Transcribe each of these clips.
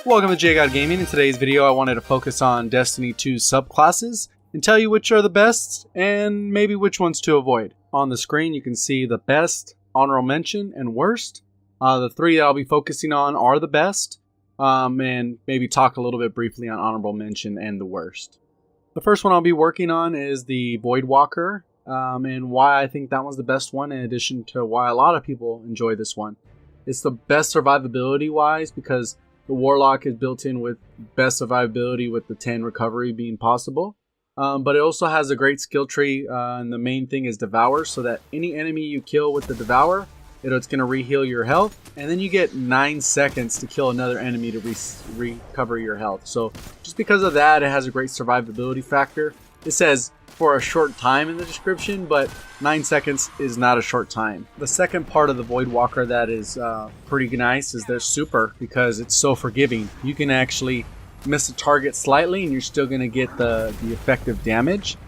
Welcome to JGod Gaming. In today's video I wanted to focus on Destiny 2 subclasses and tell you which are the best and maybe which ones to avoid. On the screen you can see the best, honorable mention, and worst. The three that I'll be focusing on are the best, and maybe talk a little bit briefly on honorable mention and the worst. The first one I'll be working on is the Voidwalker, and why I think that one's the best one, in addition to why a lot of people enjoy this one. It's the best survivability wise because the Warlock is built in with best survivability with the 10 recovery being possible. But it also has a great skill tree, and the main thing is Devour, so that any enemy you kill with the Devour, it's going to re-heal your health, and then you get 9 seconds to kill another enemy to recover your health. So just because of that, it has a great survivability factor. It says for a short time in the description, but 9 seconds is not a short time. The second part of the Voidwalker that is pretty nice is their super, because it's so forgiving. You can actually miss a target slightly and you're still going to get the effective damage.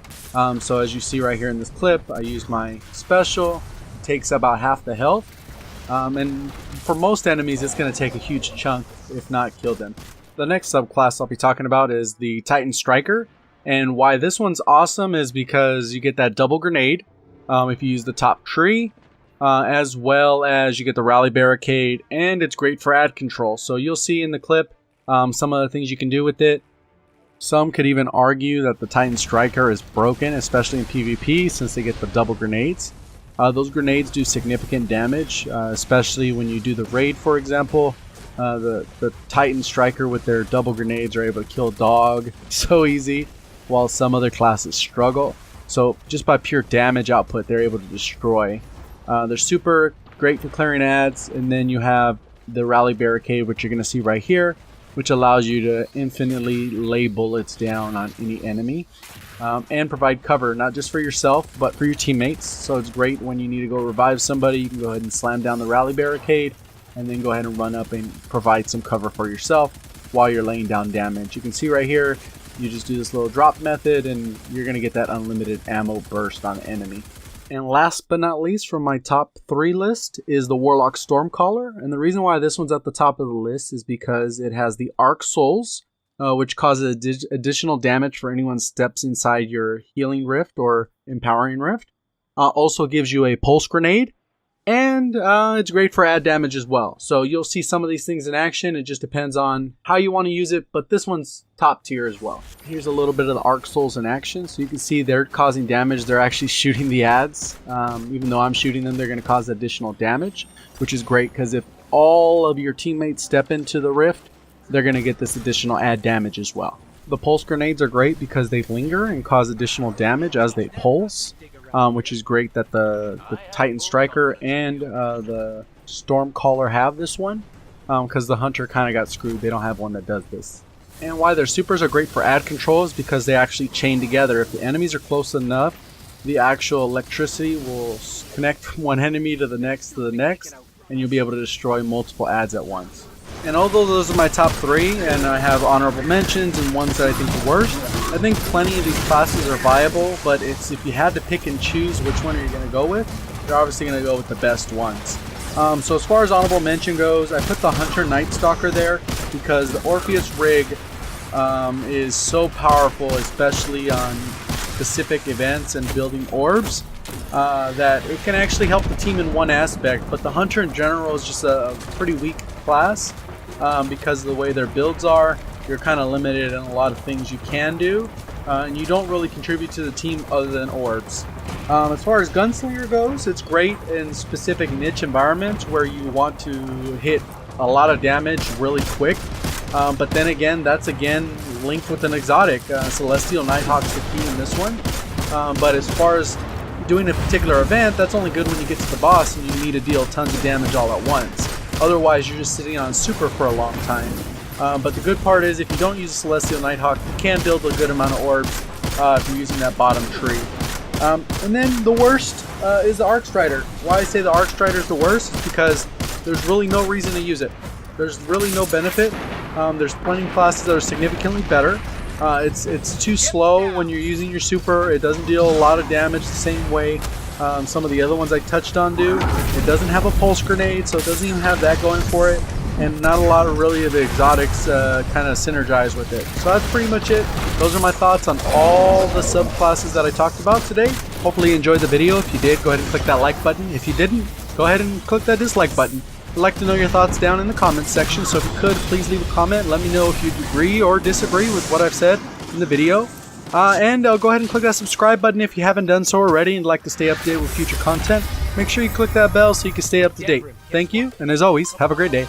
So as you see right here in this clip, I used my special. It takes about half the health, and for most enemies it's going to take a huge chunk, if not kill them. The next subclass I'll be talking about is the Titan Striker, and why this one's awesome is because you get that double grenade if you use the top tree, as well as you get the rally barricade, and it's great for ad control. So you'll see in the clip some of the things you can do with it. Some could even argue that the Titan Striker is broken, especially in PvP, since they get the double grenades. Those grenades do significant damage, especially when you do the raid, for example. The Titan Striker with their double grenades are able to kill a dog so easy, while some other classes struggle. So just by pure damage output, they're able to destroy. They're super great for clearing ads, and then you have the rally barricade, which you're going to see right here, which allows you to infinitely lay bullets down on any enemy, and provide cover, not just for yourself, but for your teammates. So it's great when you need to go revive somebody, you can go ahead and slam down the rally barricade, and then go ahead and run up and provide some cover for yourself while you're laying down damage. You can see right here, you just do this little drop method, and you're going to get that unlimited ammo burst on the enemy. And last but not least, from my top 3 list is the Warlock Stormcaller. And the reason why this one's at the top of the list is because it has the Arc Souls, which causes additional damage for anyone steps inside your healing rift or empowering rift. Also gives you a pulse grenade, and it's great for ad damage as well. So you'll see some of these things in action. It just depends on how you want to use it, but this one's top tier as well. Here's a little bit of the Arc Souls in action. So you can see they're causing damage. They're actually shooting the ads. Even though I'm shooting them, they're going to cause additional damage, which is great because if all of your teammates step into the rift, they're going to get this additional ad damage as well. The pulse grenades are great because they linger and cause additional damage as they pulse. Which is great that the Titan Striker and the Stormcaller have this one, because the Hunter kind of got screwed. They don't have one that does this. And why their supers are great for ad control is because they actually chain together. If the enemies are close enough, the actual electricity will connect from one enemy to the next, and you'll be able to destroy multiple ads at once. And although those are my top 3, and I have honorable mentions and ones that I think are worst, I think plenty of these classes are viable, but it's if you had to pick and choose which one are you going to go with, you're obviously going to go with the best ones. So as far as honorable mention goes, I put the Hunter Nightstalker there because the Orpheus rig is so powerful, especially on specific events and building orbs, that it can actually help the team in one aspect, but the Hunter in general is just a pretty weak class. Because of the way their builds are, you're kind of limited in a lot of things you can do, and you don't really contribute to the team other than orbs. As far as Gunslinger goes, it's great in specific niche environments where you want to hit a lot of damage really quick, but then again, that's linked with an exotic. Celestial Nighthawk's the key in this one, but as far as doing a particular event, that's only good when you get to the boss and you need to deal tons of damage all at once. Otherwise, you're just sitting on super for a long time. But the good part is if you don't use a Celestial Nighthawk, you can build a good amount of orbs if you're using that bottom tree. And then the worst is the Arcstrider. Why I say the Arcstrider is the worst is because there's really no reason to use it. There's really no benefit. There's plenty of classes that are significantly better. It's too slow when you're using your super. It doesn't deal a lot of damage the same way some of the other ones I touched on do. It doesn't have a pulse grenade, so it doesn't even have that going for it. and not a lot of really of the exotics kind of synergize with it. So that's pretty much it. Those are my thoughts on all the subclasses that I talked about today. Hopefully you enjoyed the video. If you did, go ahead and click that like button. If you didn't, go ahead and click that dislike button. I'd like to know your thoughts down in the comments section, so if you could, please leave a comment. Let me know if you agree or disagree with what I've said in the video. And go ahead and click that subscribe button if you haven't done so already and like to stay updated with future content. Make sure you click that bell so you can stay up to date. Thank you, and as always, have a great day.